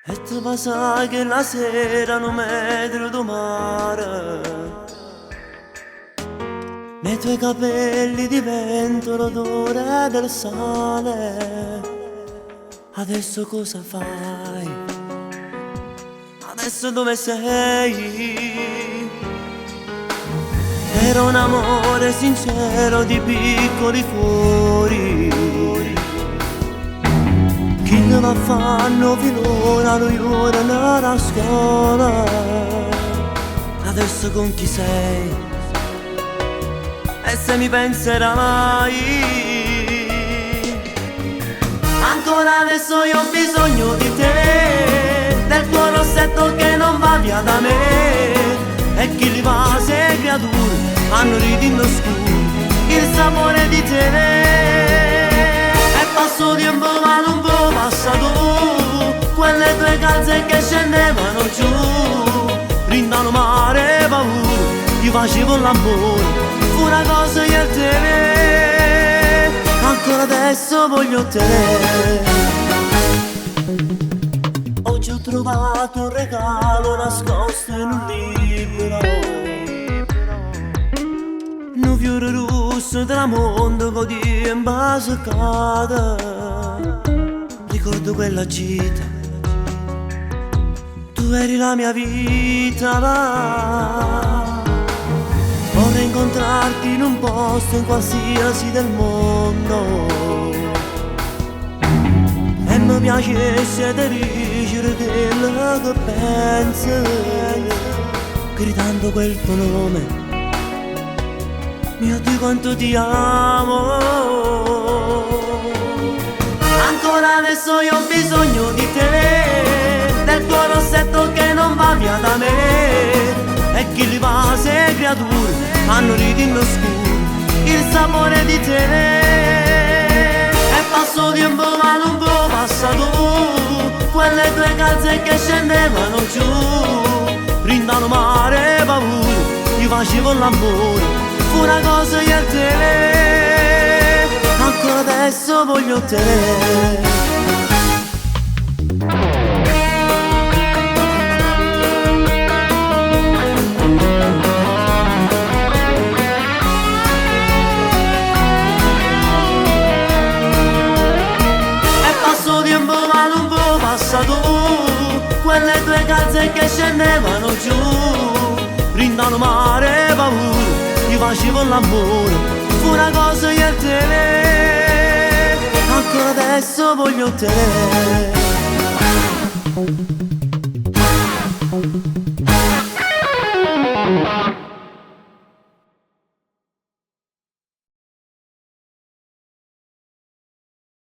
E ti passa che la sera non metro do mare, nei tuoi capelli divento l'odore del sale. Adesso cosa fai? Adesso dove sei? Era un amore sincero di piccoli cuori, chi ne va fanno finora lo ora nella scuola. Adesso con chi sei? E se mi penserai? Ancora adesso io ho bisogno di te, del tuo rossetto che non va via da me. E chi li va se creature hanno ridendo scuro il sapore di te. E passo tempo ma non può passare tu, quelle tue calze che scendevano giù, rindano mare paura, ti facevo l'amore, fu una cosa io e te. Ancora adesso voglio te. Oggi ho trovato un regalo nascosto in un libro, un fiore rosso tramonto con di imbasicata. Ricordo quella gita, tu eri la mia vita, va. Vorrei incontrarti in un posto in qualsiasi del mondo, e mi piacesse di dicere quello che pensi, gridando quel tuo nome, mio Dio quanto ti amo. Ancora adesso io ho bisogno di te, del tuo rossetto che non va via da me. E chi li va se creature hanno ridendo scuro il sapore di te. E passo tempo ma non può passare tu, quelle tue calze che scendevano giù, rindano mare paura, ti facevo l'amore, fu una cosa io e te. Ancora adesso voglio te. Ma non può passare tu, quelle tue calze che scendevano giù, rindano mare paura, ti facevo l'amore, fu una cosa io e te. Ancora adesso voglio te.